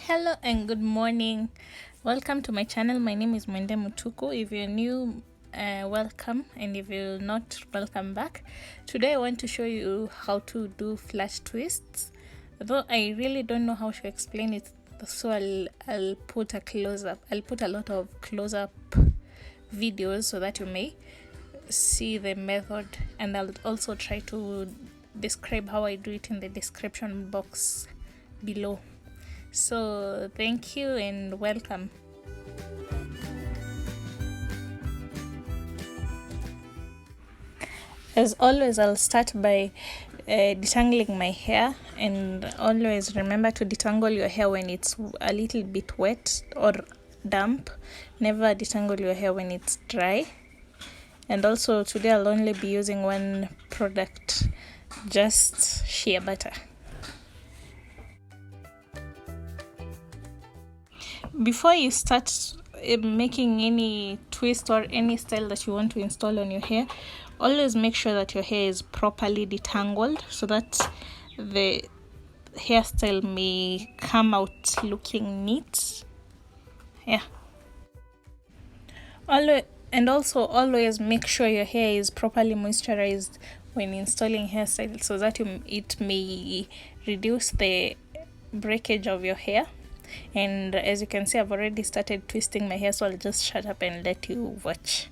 Hello and good morning. Welcome to my channel. My name is Mwende. If you're new, welcome, and if you're not, welcome back. Today I want to show you how to do flat twists, though I really don't know how to explain it, so I'll put a close-up. I'll put a lot of close-up videos so that you may see the method, and I'll also try to describe how I do it in the description box below. So thank you and welcome. As always, I'll start by detangling my hair, and always remember to detangle your hair when it's a little bit wet or damp. Never detangle your hair when it's dry. And also today I'll only be using one product, just shea butter. Before you start making any twist or any style that you want to install on your hair, always make sure that your hair is properly detangled so that the hairstyle may come out looking neat. Always make sure your hair is properly moisturized when installing hairstyle so that it may reduce the breakage of your hair. And as you can see, I've already started twisting my hair, so I'll just shut up and let you watch.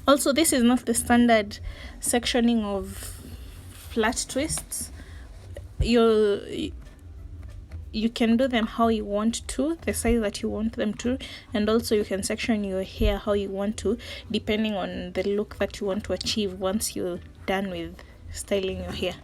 Also, this is not the standard sectioning of flat twists. You can do them how you want to, the size that you want them to, and also you can section your hair how you want to, depending on the look that you want to achieve once you're done with styling your hair.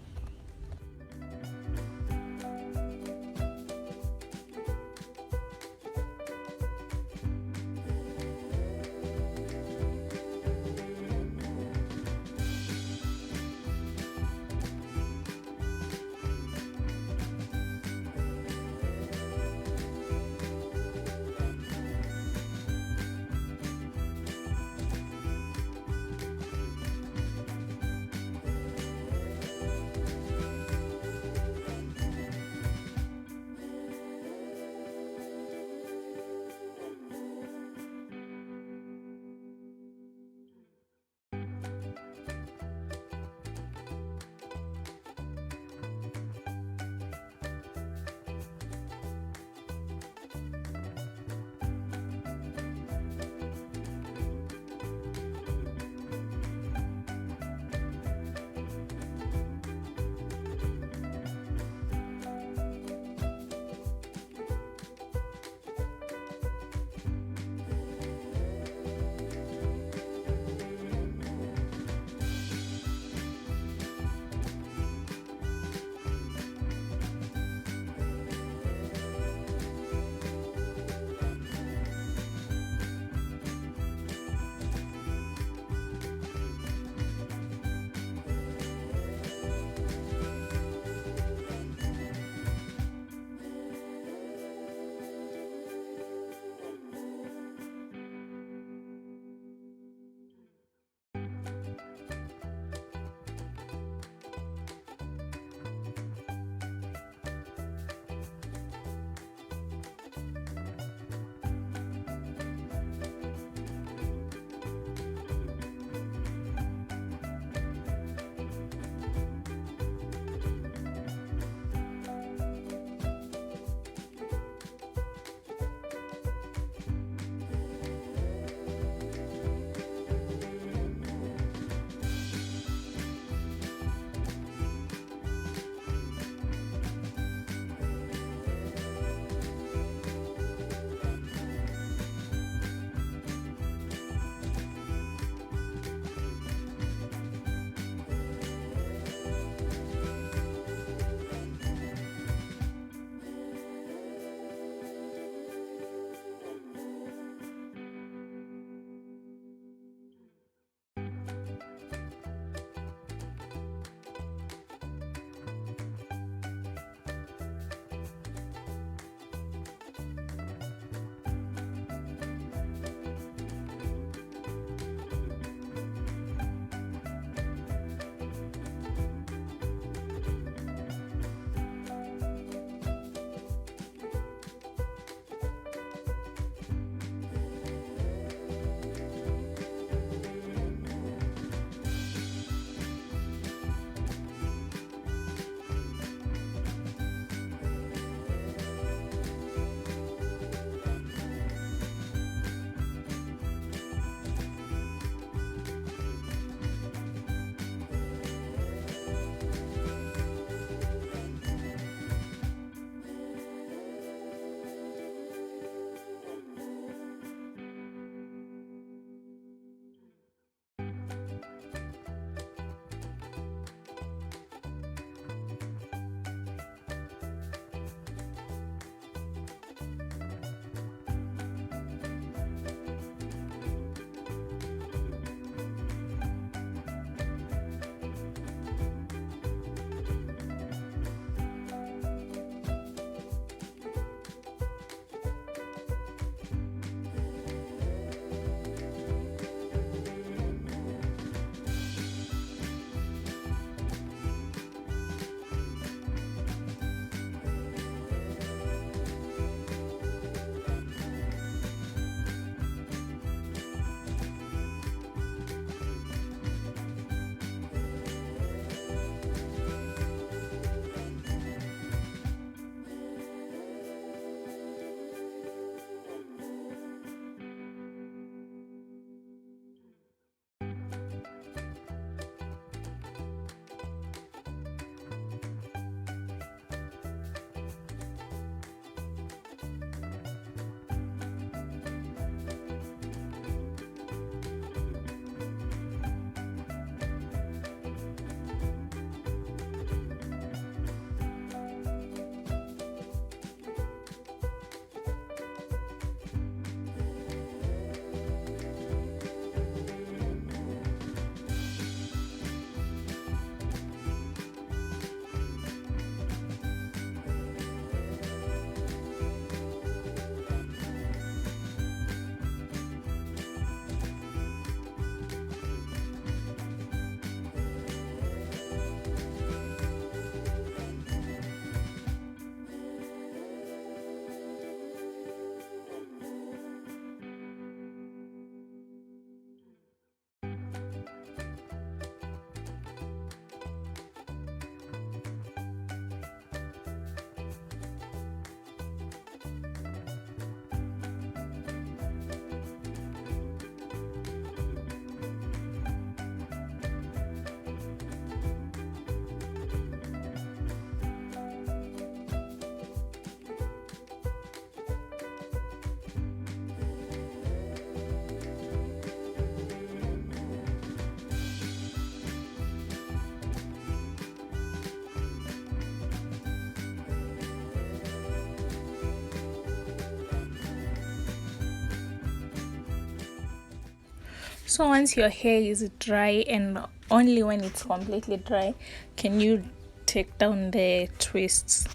So once your hair is dry, and only when it's completely dry can you take down the twists.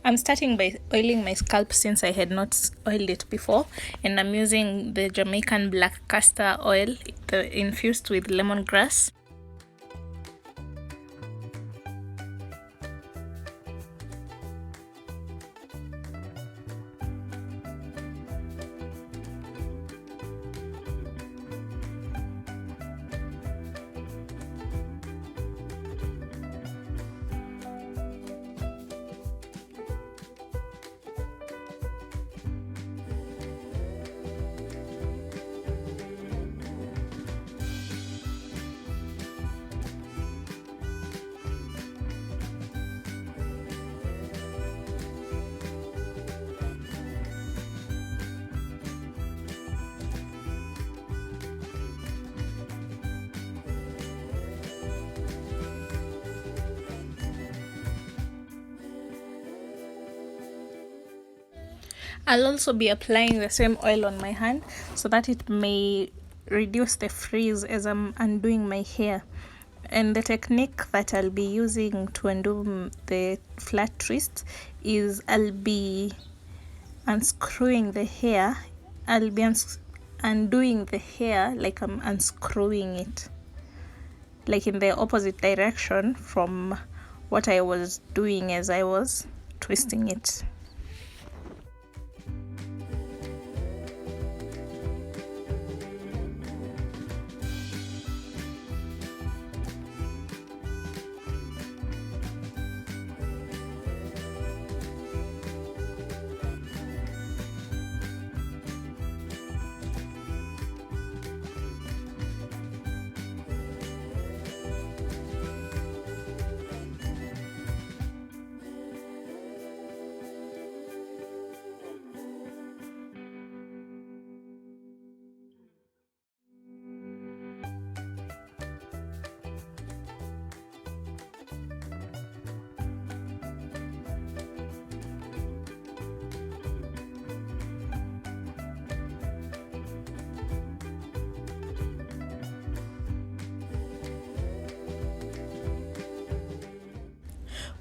I'm starting by oiling my scalp since I had not oiled it before, and I'm using the Jamaican black castor oil infused with lemongrass. I'll also be applying the same oil on my hand so that it may reduce the frizz as I'm undoing my hair. And the technique that I'll be using to undo the flat twist is I'll be unscrewing the hair. I'll be undoing the hair like I'm unscrewing it, like in the opposite direction from what I was doing as I was twisting it.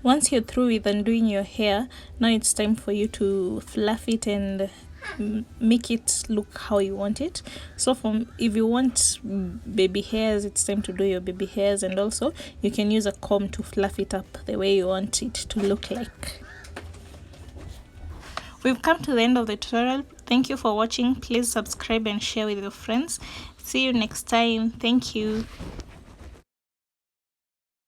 Once you're through with undoing your hair, now it's time for you to fluff it and make it look how you want it. So if you want baby hairs, it's time to do your baby hairs, and also you can use a comb to fluff it up the way you want it to look like. We've come to the end of the tutorial. Thank you for watching. Please subscribe and share with your friends. See you next time. Thank you.